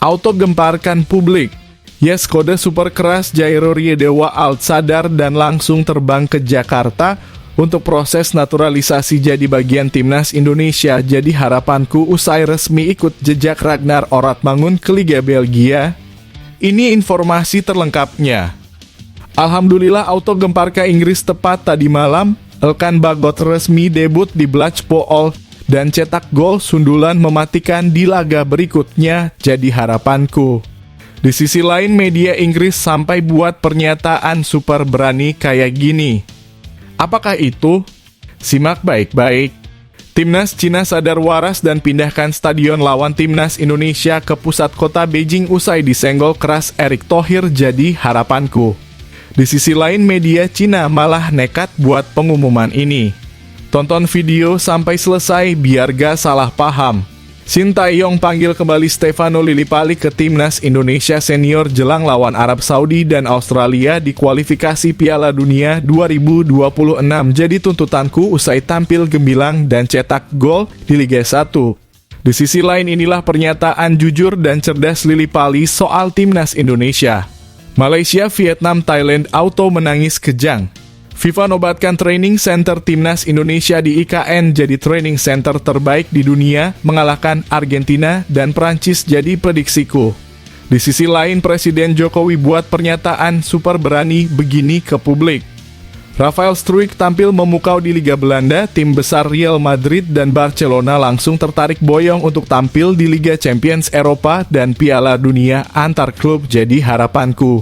Auto gemparkan publik. Yes, kode super keras Jairo Riedewald sadar dan langsung terbang ke Jakarta untuk proses naturalisasi jadi bagian timnas Indonesia. Jadi harapanku usai resmi ikut jejak Ragnar Oratmangun ke Liga Belgia. Ini informasi terlengkapnya. Alhamdulillah auto gemparka Inggris tepat tadi malam. Elkan Bagot resmi debut di Blackpool dan cetak gol sundulan mematikan di laga berikutnya. Jadi harapanku. Di sisi lain media Inggris sampai buat pernyataan super berani kayak gini. Apakah itu? Simak baik-baik. Timnas Cina sadar waras dan pindahkan stadion lawan Timnas Indonesia ke pusat kota Beijing usai disenggol keras Erick Thohir. Jadi harapanku. Di sisi lain media Cina malah nekat buat pengumuman ini. Tonton video sampai selesai biar gak salah paham. Shin Tae-yong panggil kembali Stefano Lillipali ke Timnas Indonesia Senior jelang lawan Arab Saudi dan Australia di kualifikasi Piala Dunia 2026. Jadi tuntutanku usai tampil gemilang dan cetak gol di Liga 1. Di sisi lain inilah pernyataan jujur dan cerdas Lillipali soal Timnas Indonesia. Malaysia, Vietnam, Thailand auto menangis kejang. FIFA nobatkan training center Timnas Indonesia di IKN jadi training center terbaik di dunia, mengalahkan Argentina dan Prancis jadi prediksiku. Di sisi lain, Presiden Jokowi buat pernyataan super berani begini ke publik. Rafael Struijk tampil memukau di Liga Belanda, tim besar Real Madrid dan Barcelona langsung tertarik boyong untuk tampil di Liga Champions Eropa dan Piala Dunia antar klub. Jadi harapanku.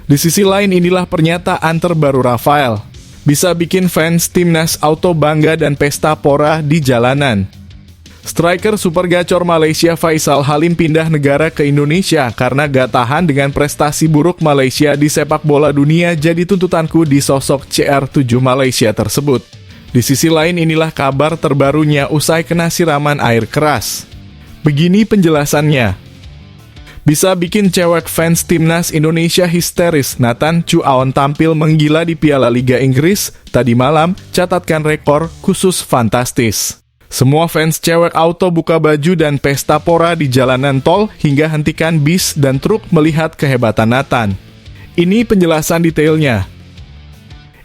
Di sisi lain inilah pernyataan terbaru Rafael. Bisa bikin fans Timnas auto bangga dan pesta pora di jalanan. Striker super gacor Malaysia Faisal Halim pindah negara ke Indonesia karena gak tahan dengan prestasi buruk Malaysia di sepak bola dunia. Jadi tuntutanku di sosok CR7 Malaysia tersebut. Di sisi lain inilah kabar terbarunya usai kena siraman air keras. Begini penjelasannya. Bisa bikin cewek fans Timnas Indonesia histeris. Nathan Chuaon tampil menggila di Piala Liga Inggris tadi malam, catatkan rekor khusus fantastis. Semua fans cewek auto buka baju dan pesta pora di jalanan tol hingga hentikan bis dan truk melihat kehebatan Nathan. Ini penjelasan detailnya.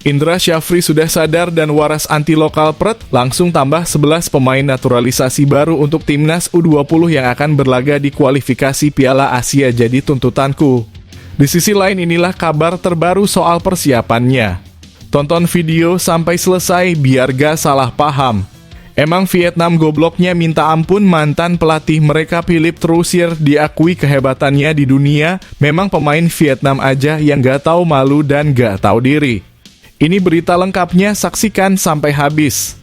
Indra Syafri sudah sadar dan waras anti lokal pret, langsung tambah 11 pemain naturalisasi baru untuk Timnas U20 yang akan berlaga di kualifikasi Piala Asia. Jadi tuntutanku. Di sisi lain inilah kabar terbaru soal persiapannya. Tonton video sampai selesai biar gak salah paham. Emang Vietnam gobloknya minta ampun, mantan pelatih mereka Philippe Troussier diakui kehebatannya di dunia. Memang pemain Vietnam aja yang gak tahu malu dan gak tahu diri. Ini berita lengkapnya, saksikan sampai habis.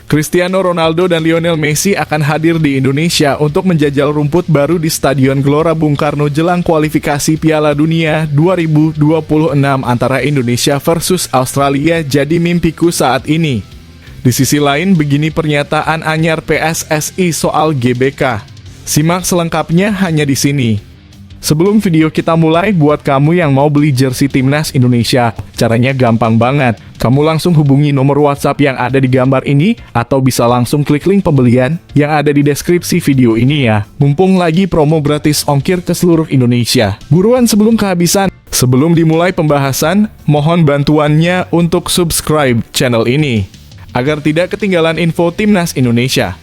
Cristiano Ronaldo dan Lionel Messi akan hadir di Indonesia untuk menjajal rumput baru di Stadion Gelora Bung Karno jelang kualifikasi Piala Dunia 2026 antara Indonesia versus Australia. Jadi mimpiku saat ini. Di sisi lain, begini pernyataan anyar PSSI soal GBK. Simak selengkapnya hanya di sini. Sebelum video kita mulai, buat kamu yang mau beli jersey Timnas Indonesia, caranya gampang banget. Kamu langsung hubungi nomor WhatsApp yang ada di gambar ini, atau bisa langsung klik link pembelian yang ada di deskripsi video ini ya. Mumpung lagi promo gratis ongkir ke seluruh Indonesia. Buruan sebelum kehabisan. Sebelum dimulai pembahasan, mohon bantuannya untuk subscribe channel ini, agar tidak ketinggalan info Timnas Indonesia.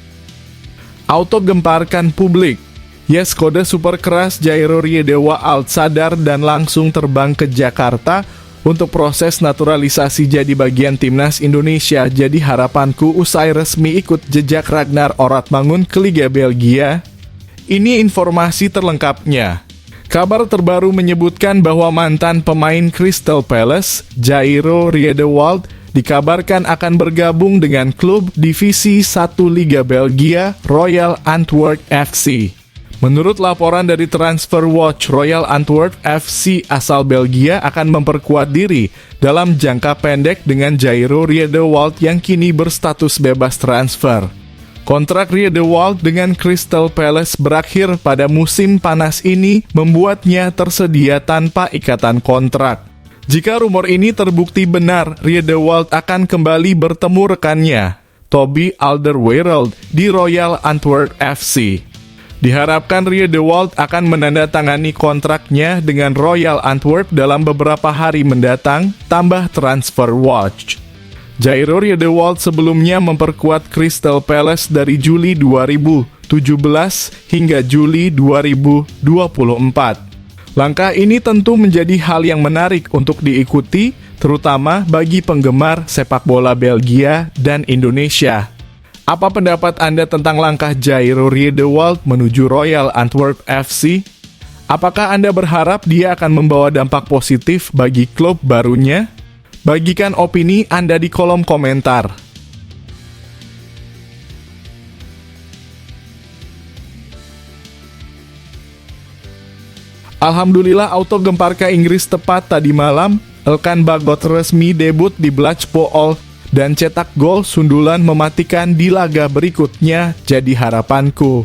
Auto gemparkan publik. Yes, kode super keras Jairo Riedewald sadar dan langsung terbang ke Jakarta untuk proses naturalisasi jadi bagian Timnas Indonesia. Jadi harapanku usai resmi ikut jejak Ragnar Oratmangun ke Liga Belgia. Ini informasi terlengkapnya. Kabar terbaru menyebutkan bahwa mantan pemain Crystal Palace, Jairo Riedewald, dikabarkan akan bergabung dengan klub Divisi 1 Liga Belgia, Royal Antwerp FC. Menurut laporan dari Transfer Watch, Royal Antwerp FC asal Belgia akan memperkuat diri dalam jangka pendek dengan Jairo Riedewald yang kini berstatus bebas transfer. Kontrak Riedewald dengan Crystal Palace berakhir pada musim panas ini, membuatnya tersedia tanpa ikatan kontrak. Jika rumor ini terbukti benar, Riedewald akan kembali bertemu rekannya, Toby Alderweireld, di Royal Antwerp FC. Diharapkan Rie de Wald akan menandatangani kontraknya dengan Royal Antwerp dalam beberapa hari mendatang, tambah Transfer Watch. Jairo Rie de Wald sebelumnya memperkuat Crystal Palace dari Juli 2017 hingga Juli 2024. Langkah ini tentu menjadi hal yang menarik untuk diikuti, terutama bagi penggemar sepak bola Belgia dan Indonesia. Apa pendapat Anda tentang langkah Jairo Rie de Wald menuju Royal Antwerp FC? Apakah Anda berharap dia akan membawa dampak positif bagi klub barunya? Bagikan opini Anda di kolom komentar. Alhamdulillah auto Gemparka Inggris tepat tadi malam, Elkan Bagot resmi debut di Blackpool dan cetak gol sundulan mematikan di laga berikutnya jadi harapanku.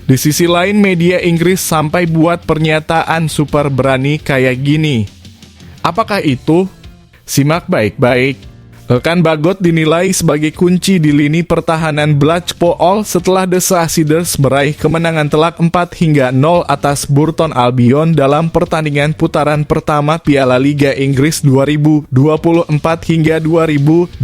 Di sisi lain media Inggris sampai buat pernyataan super berani kayak gini. Apakah itu? Simak baik-baik. Elkan Bagot dinilai sebagai kunci di lini pertahanan Blackpool setelah The Crusaders meraih kemenangan telak 4-0 atas Burton Albion dalam pertandingan putaran pertama Piala Liga Inggris 2024 hingga 2025.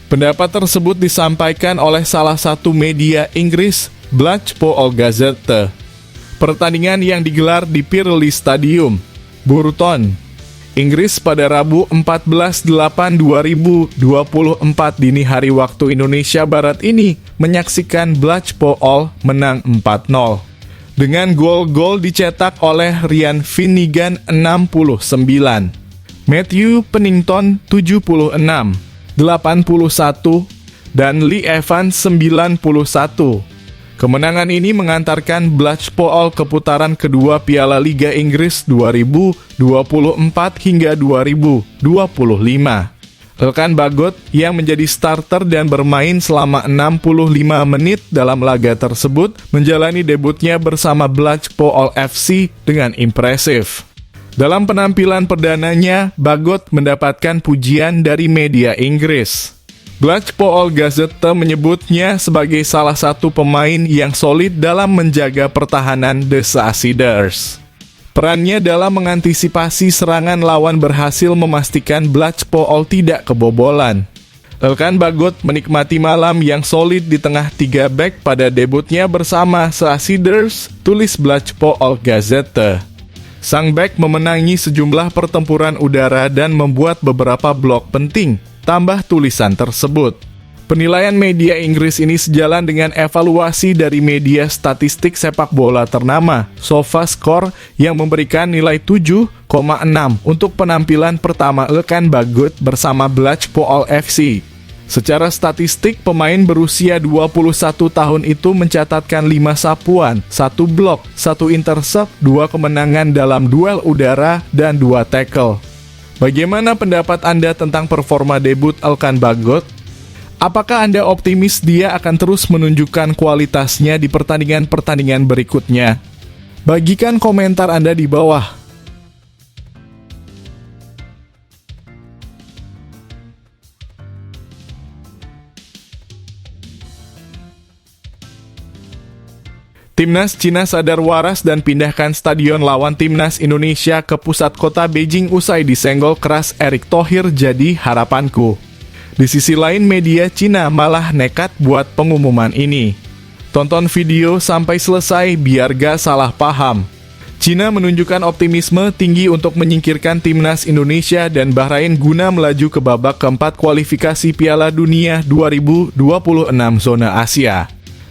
Pendapat tersebut disampaikan oleh salah satu media Inggris, Blackpool Gazette. Pertandingan yang digelar di Pirelli Stadium, Burton, Inggris pada Rabu 14/8/2024 dini hari waktu Indonesia Barat ini menyaksikan Blackpool menang 4-0. Dengan gol-gol dicetak oleh Ryan Finnegan 69, Matthew Pennington 76, 81, dan Lee Evans 91. Kemenangan ini mengantarkan Blackpool ke putaran kedua Piala Liga Inggris 2024 hingga 2025. Elkan Bagot yang menjadi starter dan bermain selama 65 menit dalam laga tersebut menjalani debutnya bersama Blackpool FC dengan impresif. Dalam penampilan perdananya, Bagot mendapatkan pujian dari media Inggris. Blackpool Gazette menyebutnya sebagai salah satu pemain yang solid dalam menjaga pertahanan The Crusaders. Perannya dalam mengantisipasi serangan lawan berhasil memastikan Blackpool tidak kebobolan. Elkan Bagot menikmati malam yang solid di tengah 3 bek pada debutnya bersama Crusaders, tulis Blackpool Gazette. Sang bek memenangi sejumlah pertempuran udara dan membuat beberapa blok penting, tambah tulisan tersebut. Penilaian media Inggris ini sejalan dengan evaluasi dari media statistik sepak bola ternama, SofaScore, yang memberikan nilai 7,6 untuk penampilan pertama Elkan Bagot bersama Blackpool FC. Secara statistik, pemain berusia 21 tahun itu mencatatkan 5 sapuan, 1 blok, 1 intercept, 2 kemenangan dalam duel udara, dan 2 tackle. Bagaimana pendapat Anda tentang performa debut Elkan Bagot? Apakah Anda optimis dia akan terus menunjukkan kualitasnya di pertandingan-pertandingan berikutnya? Bagikan komentar Anda di bawah. Timnas Cina sadar waras dan pindahkan stadion lawan Timnas Indonesia ke pusat kota Beijing usai disenggol keras Erick Thohir jadi harapanku. Di sisi lain media Cina malah nekat buat pengumuman ini. Tonton video sampai selesai biar gak salah paham. Cina menunjukkan optimisme tinggi untuk menyingkirkan Timnas Indonesia dan Bahrain guna melaju ke babak keempat kualifikasi Piala Dunia 2026 zona Asia.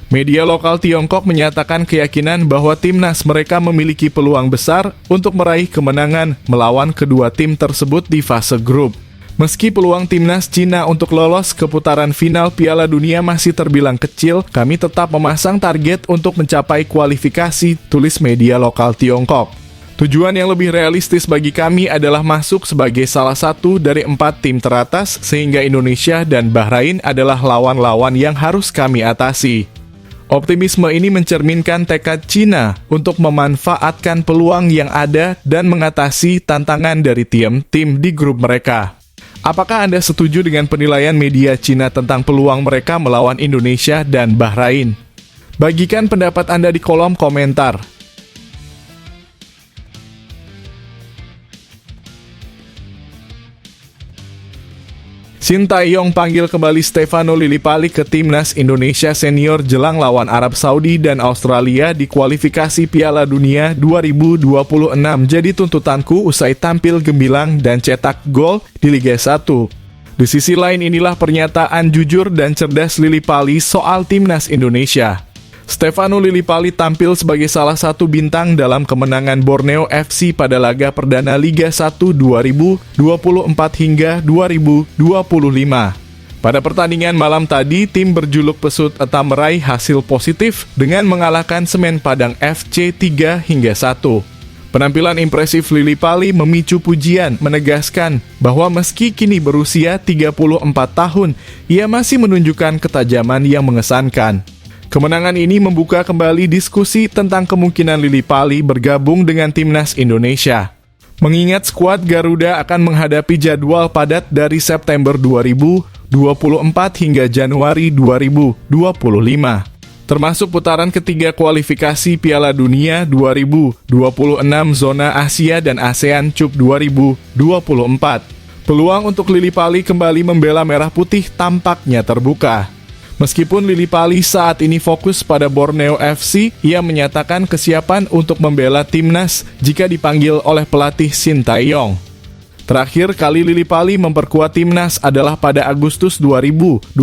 Media lokal Tiongkok menyatakan keyakinan bahwa timnas mereka memiliki peluang besar untuk meraih kemenangan melawan kedua tim tersebut di fase grup. Meski peluang timnas Cina untuk lolos ke putaran final Piala Dunia masih terbilang kecil, kami tetap memasang target untuk mencapai kualifikasi, tulis media lokal Tiongkok. Tujuan yang lebih realistis bagi kami adalah masuk sebagai salah satu dari 4 tim teratas, sehingga Indonesia dan Bahrain adalah lawan-lawan yang harus kami atasi. Optimisme ini mencerminkan tekad Cina untuk memanfaatkan peluang yang ada dan mengatasi tantangan dari tim di grup mereka. Apakah Anda setuju dengan penilaian media Cina tentang peluang mereka melawan Indonesia dan Bahrain? Bagikan pendapat Anda di kolom komentar. Sintayong panggil kembali Stefano Lillipali ke Timnas Indonesia Senior jelang lawan Arab Saudi dan Australia di kualifikasi Piala Dunia 2026. Jadi tuntutanku usai tampil gemilang dan cetak gol di Liga 1. Di sisi lain inilah pernyataan jujur dan cerdas Lillipali soal Timnas Indonesia. Stefano Lillipali tampil sebagai salah satu bintang dalam kemenangan Borneo FC pada laga perdana Liga 1 2024 hingga 2025. Pada pertandingan malam tadi, tim berjuluk Pesut Eta meraih hasil positif dengan mengalahkan Semen Padang FC 3-1. Penampilan impresif Lillipali memicu pujian, menegaskan bahwa meski kini berusia 34 tahun, ia masih menunjukkan ketajaman yang mengesankan. Kemenangan ini membuka kembali diskusi tentang kemungkinan Lillipali bergabung dengan Timnas Indonesia. Mengingat skuad Garuda akan menghadapi jadwal padat dari September 2024 hingga Januari 2025. Termasuk putaran ketiga kualifikasi Piala Dunia 2026 zona Asia dan ASEAN Cup 2024. Peluang untuk Lillipali kembali membela Merah Putih tampaknya terbuka. Meskipun Lillipali saat ini fokus pada Borneo FC, ia menyatakan kesiapan untuk membela timnas jika dipanggil oleh pelatih Sintayong. Terakhir kali Lillipali memperkuat timnas adalah pada Agustus 2023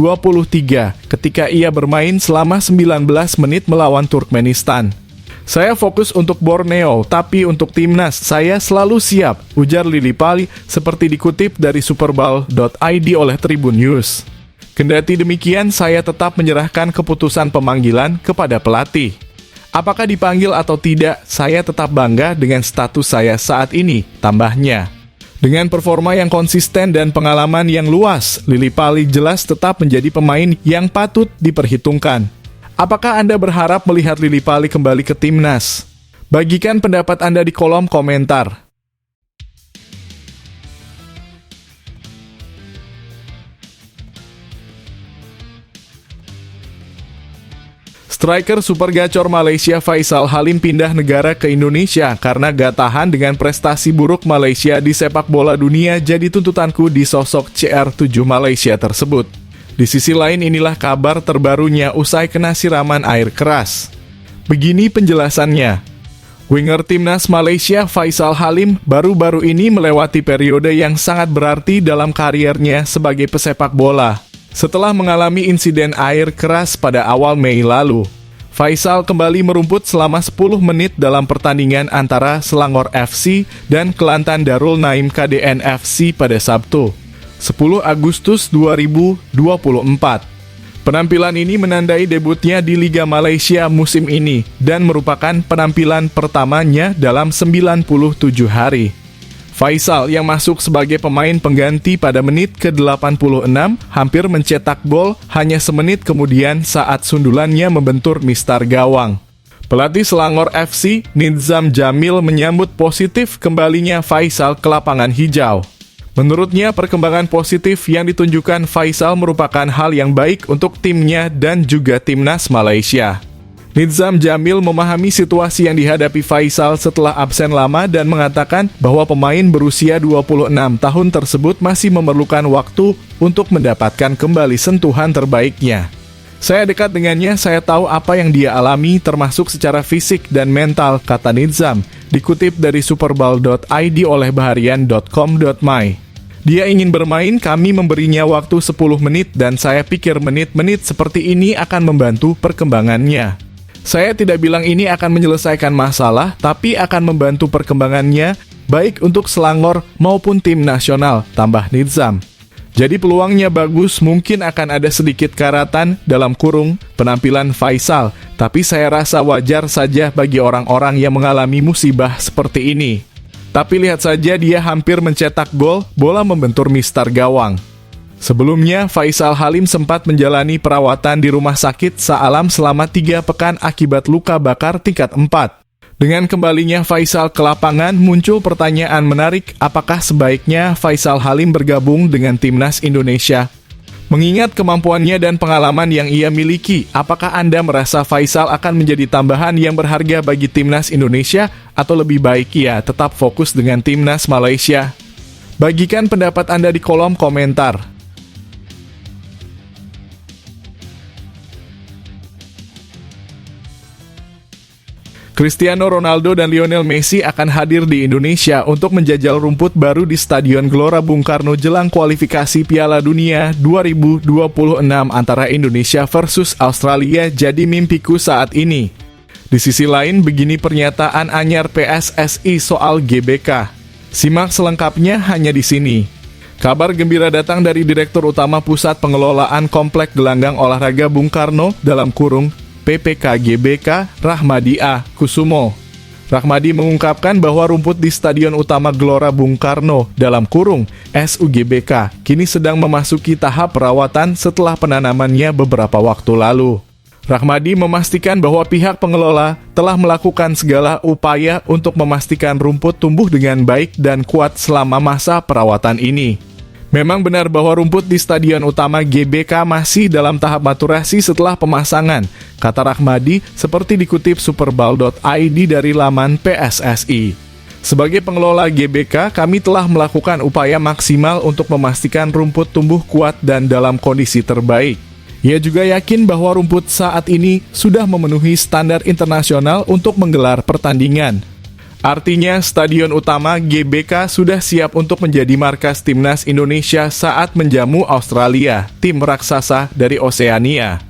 ketika ia bermain selama 19 menit melawan Turkmenistan. Saya fokus untuk Borneo, tapi untuk timnas saya selalu siap, ujar Lillipali seperti dikutip dari superball.id oleh Tribun News. Kendati demikian, saya tetap menyerahkan keputusan pemanggilan kepada pelatih. Apakah dipanggil atau tidak, saya tetap bangga dengan status saya saat ini, tambahnya. Dengan performa yang konsisten dan pengalaman yang luas, Lillipali jelas tetap menjadi pemain yang patut diperhitungkan. Apakah Anda berharap melihat Lillipali kembali ke timnas? Bagikan pendapat Anda di kolom komentar. Striker super gacor Malaysia Faisal Halim pindah negara ke Indonesia karena gak tahan dengan prestasi buruk Malaysia di sepak bola dunia, jadi tuntutanku di sosok CR7 Malaysia tersebut. Di sisi lain inilah kabar terbarunya usai kena siraman air keras. Begini penjelasannya. Winger timnas Malaysia Faisal Halim baru-baru ini melewati periode yang sangat berarti dalam kariernya sebagai pesepak bola. Setelah mengalami insiden air keras pada awal Mei lalu, Faisal kembali merumput selama 10 menit dalam pertandingan antara Selangor FC dan Kelantan Darul Naim KDN FC pada Sabtu, 10 Agustus 2024. Penampilan ini menandai debutnya di Liga Malaysia musim ini dan merupakan penampilan pertamanya dalam 97 hari. Faisal yang masuk sebagai pemain pengganti pada menit ke-86 hampir mencetak gol hanya semenit kemudian saat sundulannya membentur mistar gawang. Pelatih Selangor FC, Nizam Jamil menyambut positif kembalinya Faisal ke lapangan hijau. Menurutnya, perkembangan positif yang ditunjukkan Faisal merupakan hal yang baik untuk timnya dan juga timnas Malaysia. Nizam Jamil memahami situasi yang dihadapi Faisal setelah absen lama dan mengatakan bahwa pemain berusia 26 tahun tersebut masih memerlukan waktu untuk mendapatkan kembali sentuhan terbaiknya. Saya dekat dengannya, saya tahu apa yang dia alami termasuk secara fisik dan mental, kata Nizam, dikutip dari superball.id oleh baharian.com.my. Dia ingin bermain, kami memberinya waktu 10 menit dan saya pikir menit-menit seperti ini akan membantu perkembangannya. Saya tidak bilang ini akan menyelesaikan masalah, tapi akan membantu perkembangannya, baik untuk Selangor maupun tim nasional, tambah Nizam. Jadi peluangnya bagus, mungkin akan ada sedikit karatan dalam kurung penampilan Faisal, tapi saya rasa wajar saja bagi orang-orang yang mengalami musibah seperti ini. Tapi lihat saja dia hampir mencetak gol, bola membentur mistar gawang. Sebelumnya, Faisal Halim sempat menjalani perawatan di rumah sakit Saalam selama 3 pekan akibat luka bakar tingkat 4. Dengan kembalinya Faisal ke lapangan, muncul pertanyaan menarik, apakah sebaiknya Faisal Halim bergabung dengan timnas Indonesia? Mengingat kemampuannya dan pengalaman yang ia miliki, apakah Anda merasa Faisal akan menjadi tambahan yang berharga bagi timnas Indonesia atau lebih baik ia tetap fokus dengan timnas Malaysia? Bagikan pendapat Anda di kolom komentar. Cristiano Ronaldo dan Lionel Messi akan hadir di Indonesia untuk menjajal rumput baru di Stadion Gelora Bung Karno jelang kualifikasi Piala Dunia 2026 antara Indonesia versus Australia jadi mimpiku saat ini. Di sisi lain, begini pernyataan anyar PSSI soal GBK. Simak selengkapnya hanya di sini. Kabar gembira datang dari Direktur Utama Pusat Pengelolaan Komplek Gelanggang Olahraga Bung Karno (PPK GBK) Rahmadi A. Kusumo. Rahmadi mengungkapkan bahwa rumput di Stadion Utama Gelora Bung Karno (SUGBK) kini sedang memasuki tahap perawatan setelah penanamannya beberapa waktu lalu. Rahmadi memastikan bahwa pihak pengelola telah melakukan segala upaya untuk memastikan rumput tumbuh dengan baik dan kuat selama masa perawatan ini. Memang benar bahwa rumput di Stadion Utama GBK masih dalam tahap maturasi setelah pemasangan, kata Rahmadi seperti dikutip superball.id dari laman PSSI. Sebagai pengelola GBK, kami telah melakukan upaya maksimal untuk memastikan rumput tumbuh kuat dan dalam kondisi terbaik. Ia juga yakin bahwa rumput saat ini sudah memenuhi standar internasional untuk menggelar pertandingan. Artinya, Stadion Utama GBK sudah siap untuk menjadi markas timnas Indonesia saat menjamu Australia, tim raksasa dari Oseania.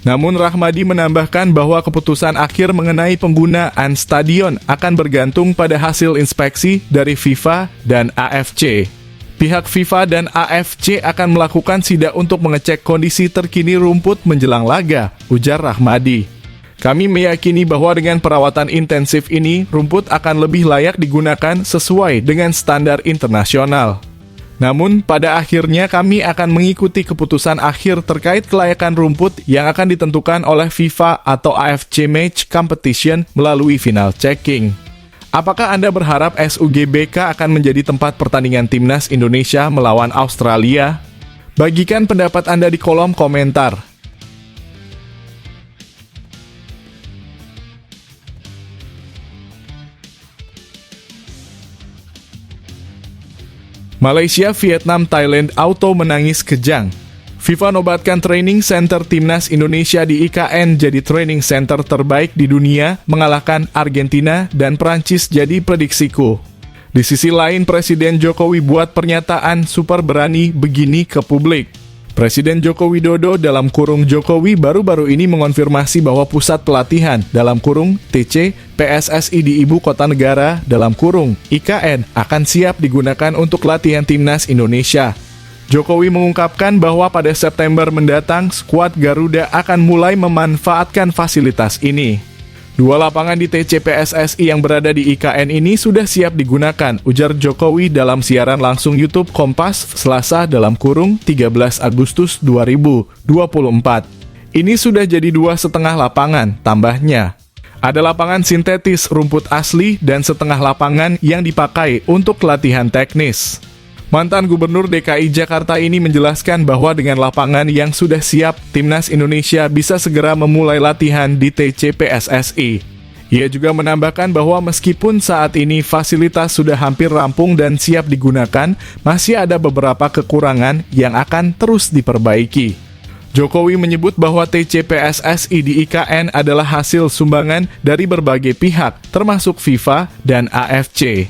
Namun Rahmadi menambahkan bahwa keputusan akhir mengenai penggunaan stadion akan bergantung pada hasil inspeksi dari FIFA dan AFC. Pihak FIFA dan AFC akan melakukan sidak untuk mengecek kondisi terkini rumput menjelang laga, ujar Rahmadi. Kami meyakini bahwa dengan perawatan intensif ini, rumput akan lebih layak digunakan sesuai dengan standar internasional. Namun, pada akhirnya kami akan mengikuti keputusan akhir terkait kelayakan rumput yang akan ditentukan oleh FIFA atau AFC Match Competition melalui final checking. Apakah Anda berharap SUGBK akan menjadi tempat pertandingan timnas Indonesia melawan Australia? Bagikan pendapat Anda di kolom komentar. Malaysia, Vietnam, Thailand auto menangis kejang. FIFA nobatkan training center timnas Indonesia di IKN jadi training center terbaik di dunia, mengalahkan Argentina dan Prancis jadi prediksiku. Di sisi lain, Presiden Jokowi buat pernyataan super berani begini ke publik. Presiden Joko Widodo (Jokowi) baru-baru ini mengonfirmasi bahwa pusat pelatihan (TC) PSSI di Ibu Kota Negara (IKN) akan siap digunakan untuk latihan timnas Indonesia. Jokowi mengungkapkan bahwa pada September mendatang, skuad Garuda akan mulai memanfaatkan fasilitas ini. 2 lapangan di TC PSSI yang berada di IKN ini sudah siap digunakan, ujar Jokowi dalam siaran langsung YouTube Kompas Selasa (13 Agustus 2024). Ini sudah jadi 2,5 lapangan, tambahnya. Ada lapangan sintetis, rumput asli, dan setengah lapangan yang dipakai untuk latihan teknis. Mantan Gubernur DKI Jakarta ini menjelaskan bahwa dengan lapangan yang sudah siap, timnas Indonesia bisa segera memulai latihan di TC PSSI. Ia juga menambahkan bahwa meskipun saat ini fasilitas sudah hampir rampung dan siap digunakan, masih ada beberapa kekurangan yang akan terus diperbaiki. Jokowi menyebut bahwa TC PSSI di IKN adalah hasil sumbangan dari berbagai pihak, termasuk FIFA dan AFC.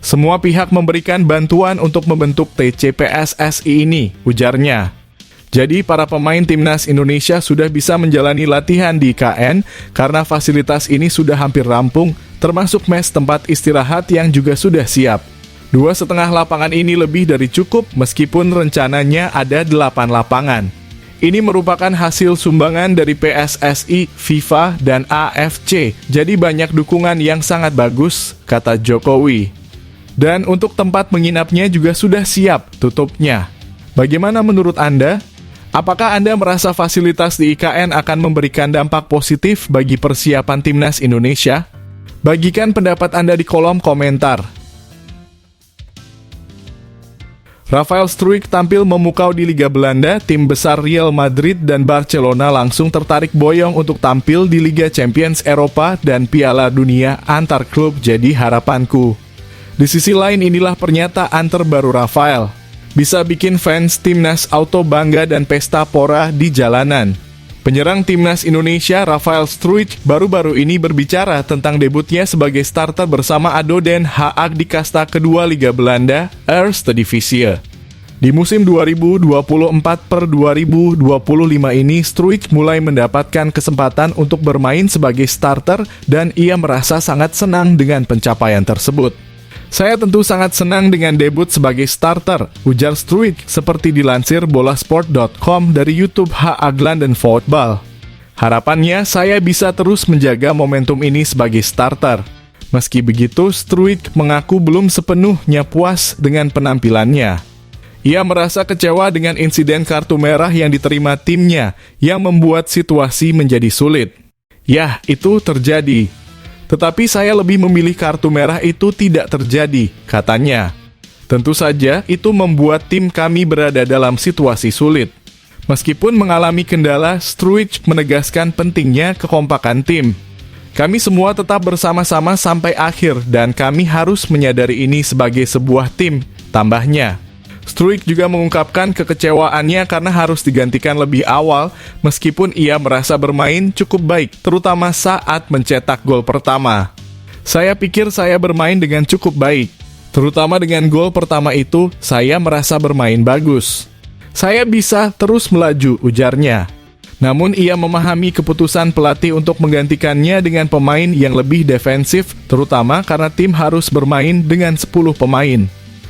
Semua pihak memberikan bantuan untuk membentuk TC PSSI ini, ujarnya. Jadi para pemain timnas Indonesia sudah bisa menjalani latihan di IKN karena fasilitas ini sudah hampir rampung, termasuk mes tempat istirahat yang juga sudah siap. 2,5 lapangan ini lebih dari cukup meskipun rencananya ada 8 lapangan. Ini merupakan hasil sumbangan dari PSSI, FIFA, dan AFC, jadi banyak dukungan yang sangat bagus, kata Jokowi. Dan untuk tempat menginapnya juga sudah siap tutupnya. Bagaimana menurut Anda? Apakah Anda merasa fasilitas di IKN akan memberikan dampak positif bagi persiapan timnas Indonesia? Bagikan pendapat Anda di kolom komentar. Rafael Struijk tampil memukau di Liga Belanda, tim besar Real Madrid dan Barcelona langsung tertarik boyong untuk tampil di Liga Champions Eropa dan Piala Dunia antar klub jadi harapanku. Di sisi lain inilah pernyataan terbaru Rafael. Bisa bikin fans timnas auto bangga dan pesta pora di jalanan. Penyerang timnas Indonesia Rafael Struijk baru-baru ini berbicara tentang debutnya sebagai starter bersama ADO Den Haag di kasta kedua Liga Belanda, Eerste Divisie. Di musim 2024-2025 ini, Struijk mulai mendapatkan kesempatan untuk bermain sebagai starter dan ia merasa sangat senang dengan pencapaian tersebut. Saya tentu sangat senang dengan debut sebagai starter, ujar Struijk seperti dilansir bolasport.com dari YouTube Haag Landen Voetbal. Harapannya saya bisa terus menjaga momentum ini sebagai starter. Meski begitu, Struijk mengaku belum sepenuhnya puas dengan penampilannya. Ia merasa kecewa dengan insiden kartu merah yang diterima timnya yang membuat situasi menjadi sulit. Yah, itu terjadi. Tetapi saya lebih memilih kartu merah itu tidak terjadi, katanya. Tentu saja, itu membuat tim kami berada dalam situasi sulit. Meskipun mengalami kendala, Struijk menegaskan pentingnya kekompakan tim. Kami semua tetap bersama-sama sampai akhir dan kami harus menyadari ini sebagai sebuah tim, tambahnya. Struijk juga mengungkapkan kekecewaannya karena harus digantikan lebih awal meskipun ia merasa bermain cukup baik, terutama saat mencetak gol pertama. Saya pikir saya bermain dengan cukup baik. Terutama dengan gol pertama itu, saya merasa bermain bagus. Saya bisa terus melaju, ujarnya. Namun ia memahami keputusan pelatih untuk menggantikannya dengan pemain yang lebih defensif, terutama karena tim harus bermain dengan 10 pemain.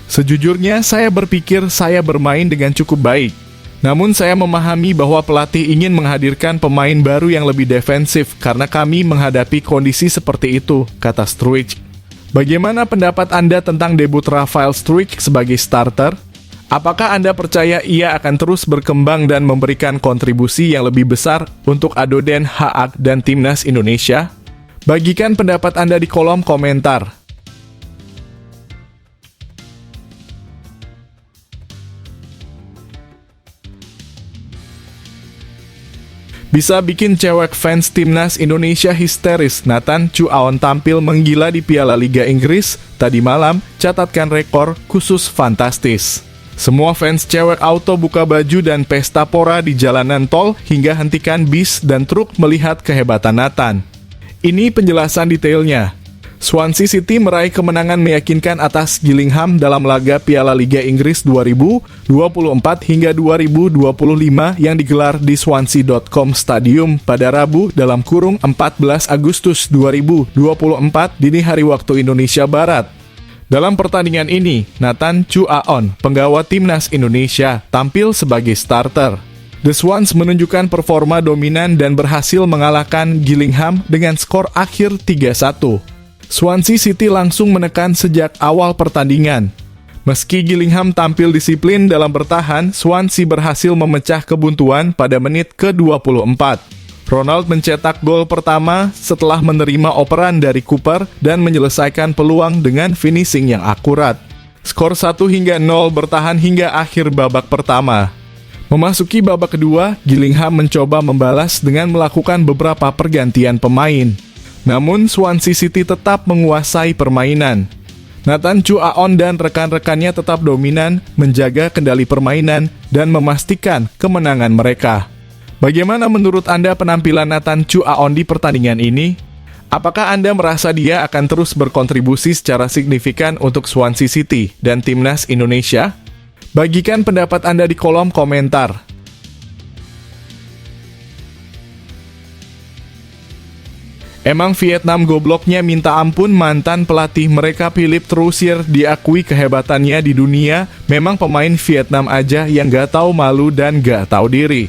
Sejujurnya, saya berpikir saya bermain dengan cukup baik. Namun saya memahami bahwa pelatih ingin menghadirkan pemain baru yang lebih defensif karena kami menghadapi kondisi seperti itu, kata Struijk. Bagaimana pendapat Anda tentang debut Rafael Struijk sebagai starter? Apakah Anda percaya ia akan terus berkembang dan memberikan kontribusi yang lebih besar untuk ADO Den Haag dan Timnas Indonesia? Bagikan pendapat Anda di kolom komentar. Bisa bikin cewek fans timnas Indonesia histeris. Nathan Chu Aon tampil menggila di Piala Liga Inggris tadi malam, catatkan rekor khusus fantastis. Semua fans cewek auto buka baju dan pesta pora di jalanan tol hingga hentikan bis dan truk melihat kehebatan Nathan. Ini penjelasan detailnya. Swansea City meraih kemenangan meyakinkan atas Gillingham dalam laga Piala Liga Inggris 2024 hingga 2025 yang digelar di Swansea.com Stadium pada Rabu (14 Agustus 2024) dini hari waktu Indonesia Barat. Dalam pertandingan ini, Nathan Chu Aon, penggawa timnas Indonesia, tampil sebagai starter. The Swans menunjukkan performa dominan dan berhasil mengalahkan Gillingham dengan skor akhir 3-1. Swansea City langsung menekan sejak awal pertandingan. Meski Gillingham tampil disiplin dalam bertahan, Swansea berhasil memecah kebuntuan pada menit ke-24. Ronald mencetak gol pertama setelah menerima operan dari Cooper dan menyelesaikan peluang dengan finishing yang akurat. Skor 1-0 bertahan hingga akhir babak pertama. Memasuki babak kedua, Gillingham mencoba membalas dengan melakukan beberapa pergantian pemain. Namun, Swansea City tetap menguasai permainan. Nathan Chu Aon dan rekan-rekannya tetap dominan, menjaga kendali permainan, dan memastikan kemenangan mereka. Bagaimana menurut Anda penampilan Nathan Chu Aon di pertandingan ini? Apakah Anda merasa dia akan terus berkontribusi secara signifikan untuk Swansea City dan Timnas Indonesia? Bagikan pendapat Anda di kolom komentar. Emang Vietnam gobloknya minta ampun. Mantan pelatih mereka Philippe Troussier diakui kehebatannya di dunia. Memang pemain Vietnam aja yang gak tahu malu dan gak tahu diri.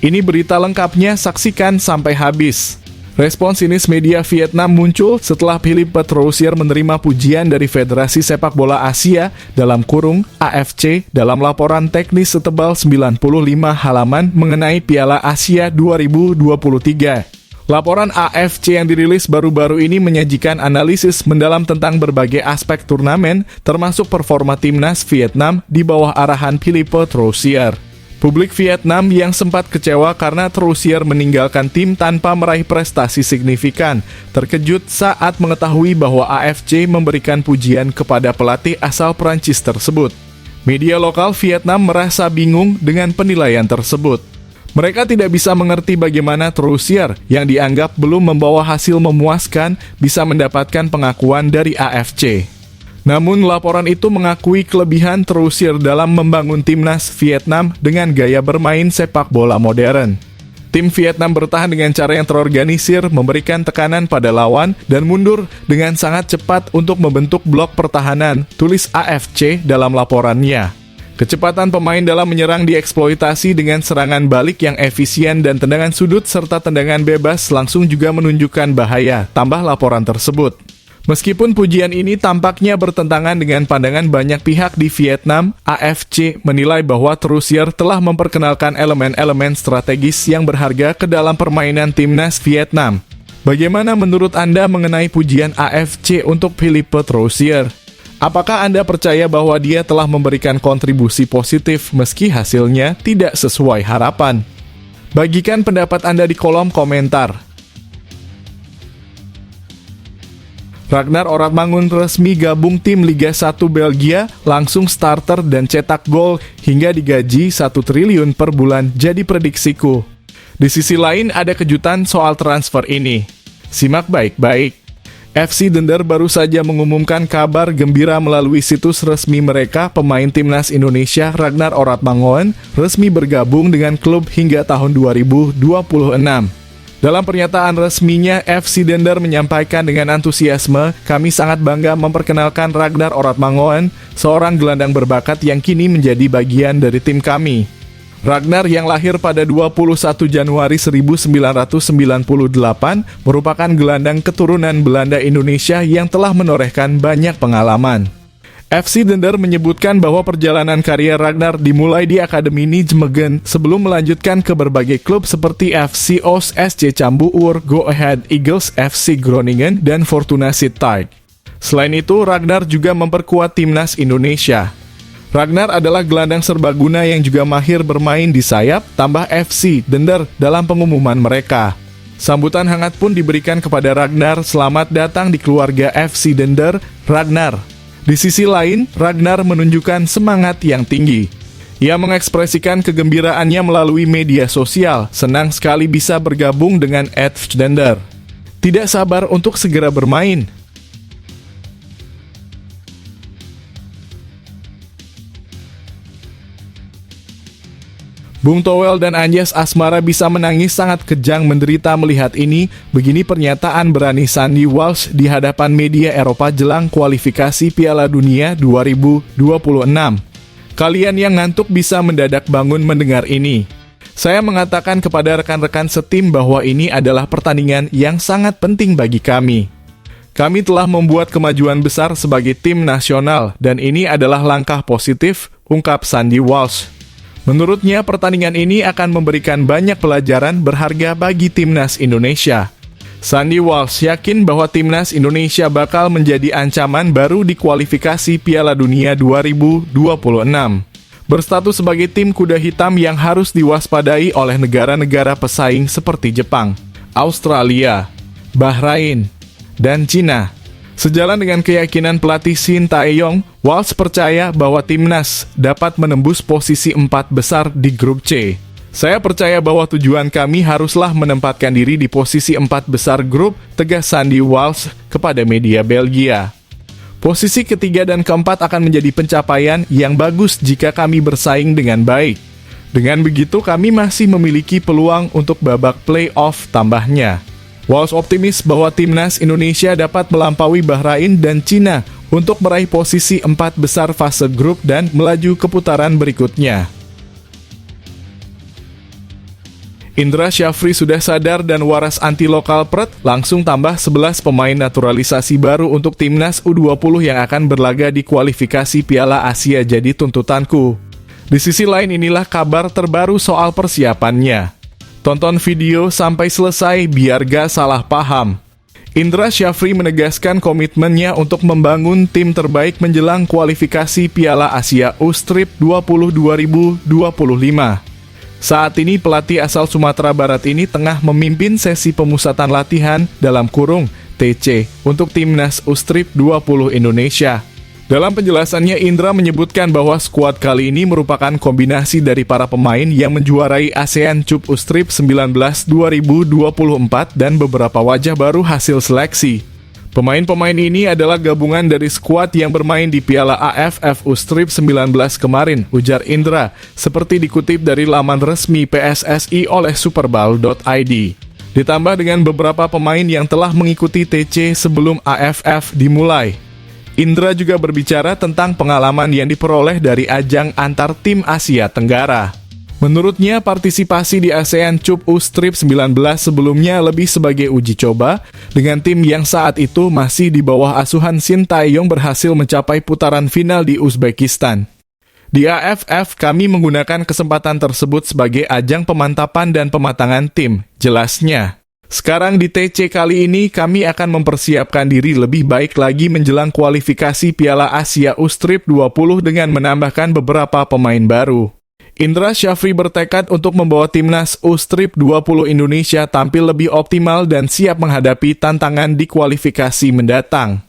Ini berita lengkapnya, saksikan sampai habis. Respon sinis media Vietnam muncul setelah Philippe Troussier menerima pujian dari Federasi Sepak Bola Asia (AFC) dalam laporan teknis setebal 95 halaman mengenai Piala Asia 2023. Laporan AFC yang dirilis baru-baru ini menyajikan analisis mendalam tentang berbagai aspek turnamen, termasuk performa timnas Vietnam di bawah arahan Philippe Troussier. Publik Vietnam yang sempat kecewa karena Troussier meninggalkan tim tanpa meraih prestasi signifikan, terkejut saat mengetahui bahwa AFC memberikan pujian kepada pelatih asal Prancis tersebut. Media lokal Vietnam merasa bingung dengan penilaian tersebut. Mereka tidak bisa mengerti bagaimana Troussier yang dianggap belum membawa hasil memuaskan bisa mendapatkan pengakuan dari AFC. Namun laporan itu mengakui kelebihan Troussier dalam membangun timnas Vietnam dengan gaya bermain sepak bola modern. Tim Vietnam bertahan dengan cara yang terorganisir, memberikan tekanan pada lawan, dan mundur dengan sangat cepat untuk membentuk blok pertahanan, tulis AFC dalam laporannya. Kecepatan pemain dalam menyerang dieksploitasi dengan serangan balik yang efisien dan tendangan sudut serta tendangan bebas langsung juga menunjukkan bahaya, tambah laporan tersebut. Meskipun pujian ini tampaknya bertentangan dengan pandangan banyak pihak di Vietnam, AFC menilai bahwa Troussier telah memperkenalkan elemen-elemen strategis yang berharga ke dalam permainan timnas Vietnam. Bagaimana menurut Anda mengenai pujian AFC untuk Philippe Troussier? Apakah Anda percaya bahwa dia telah memberikan kontribusi positif meski hasilnya tidak sesuai harapan? Bagikan pendapat Anda di kolom komentar. Ragnar Oratmangun resmi gabung tim Liga 1 Belgia, langsung starter dan cetak gol hingga digaji 1 triliun per bulan jadi prediksiku. Di sisi lain ada kejutan soal transfer ini. Simak baik-baik. FC Dender baru saja mengumumkan kabar gembira melalui situs resmi mereka. Pemain timnas Indonesia Ragnar Oratmangun resmi bergabung dengan klub hingga tahun 2026. Dalam pernyataan resminya, FC Dender menyampaikan dengan antusiasme, "Kami sangat bangga memperkenalkan Ragnar Oratmangun, seorang gelandang berbakat yang kini menjadi bagian dari tim kami." Ragnar yang lahir pada 21 Januari 1998 merupakan gelandang keturunan Belanda Indonesia yang telah menorehkan banyak pengalaman. FC Dender menyebutkan bahwa perjalanan karier Ragnar dimulai di Akademi Nijmegen sebelum melanjutkan ke berbagai klub seperti FC Oost, SC Cambuur, Go Ahead Eagles, FC Groningen, dan Fortuna Sittard. Selain itu, Ragnar juga memperkuat timnas Indonesia. Ragnar adalah gelandang serbaguna yang juga mahir bermain di sayap, tambah FC Dender dalam pengumuman mereka. Sambutan hangat pun diberikan kepada Ragnar, "Selamat datang di keluarga FC Dender, Ragnar." Di sisi lain, Ragnar menunjukkan semangat yang tinggi. Ia mengekspresikan kegembiraannya melalui media sosial, senang sekali bisa bergabung dengan FC Dender. Tidak sabar untuk segera bermain. Bung Toel dan Anjas Asmara bisa menangis sangat kejang menderita melihat ini. Begini pernyataan berani Sandy Walsh di hadapan media Eropa jelang kualifikasi Piala Dunia 2026. Kalian yang ngantuk bisa mendadak bangun mendengar ini. Saya mengatakan kepada rekan-rekan setim bahwa ini adalah pertandingan yang sangat penting bagi kami. Kami telah membuat kemajuan besar sebagai tim nasional dan ini adalah langkah positif, ungkap Sandy Walsh. Menurutnya, pertandingan ini akan memberikan banyak pelajaran berharga bagi timnas Indonesia. Sandy Walsh yakin bahwa timnas Indonesia bakal menjadi ancaman baru di kualifikasi Piala Dunia 2026. Berstatus sebagai tim kuda hitam yang harus diwaspadai oleh negara-negara pesaing seperti Jepang, Australia, Bahrain, dan Cina. Sejalan dengan keyakinan pelatih Shin Tae-yong, Walsh percaya bahwa timnas dapat menembus posisi 4 besar di grup C. Saya percaya bahwa tujuan kami haruslah menempatkan diri di posisi 4 besar grup, tegas Sandy Walsh kepada media Belgia. Posisi ketiga dan keempat akan menjadi pencapaian yang bagus jika kami bersaing dengan baik. Dengan begitu kami masih memiliki peluang untuk babak play-off, tambahnya. Walsh optimis bahwa timnas Indonesia dapat melampaui Bahrain dan Cina untuk meraih posisi 4 besar fase grup dan melaju ke putaran berikutnya. Indra Syafri sudah sadar dan waras anti lokal pret, langsung tambah 11 pemain naturalisasi baru untuk timnas U20 yang akan berlaga di kualifikasi Piala Asia jadi tuntutanku. Di sisi lain inilah kabar terbaru soal persiapannya. Tonton video sampai selesai biar gak salah paham. Indra Syafri menegaskan komitmennya untuk membangun tim terbaik menjelang kualifikasi Piala Asia U-Strip 20 2025. Saat ini pelatih asal Sumatera Barat ini tengah memimpin sesi pemusatan latihan dalam kurung TC untuk Timnas U-Strip 20 Indonesia. Dalam penjelasannya, Indra menyebutkan bahwa skuad kali ini merupakan kombinasi dari para pemain yang menjuarai ASEAN Cup U-Strip 19 2024 dan beberapa wajah baru hasil seleksi. Pemain-pemain ini adalah gabungan dari skuad yang bermain di Piala AFF U-Strip 19 kemarin, ujar Indra, seperti dikutip dari laman resmi PSSI oleh superbal.id. Ditambah dengan beberapa pemain yang telah mengikuti TC sebelum AFF dimulai. Indra juga berbicara tentang pengalaman yang diperoleh dari ajang antar tim Asia Tenggara. Menurutnya, partisipasi di ASEAN Cup U-Strip 19 sebelumnya lebih sebagai uji coba, dengan tim yang saat itu masih di bawah asuhan Shin Tae-yong berhasil mencapai putaran final di Uzbekistan. Di AFF, kami menggunakan kesempatan tersebut sebagai ajang pemantapan dan pematangan tim, jelasnya. Sekarang di TC kali ini kami akan mempersiapkan diri lebih baik lagi menjelang kualifikasi Piala Asia U-Strip 20 dengan menambahkan beberapa pemain baru. Indra Syafri bertekad untuk membawa Timnas U-Strip 20 Indonesia tampil lebih optimal dan siap menghadapi tantangan di kualifikasi mendatang.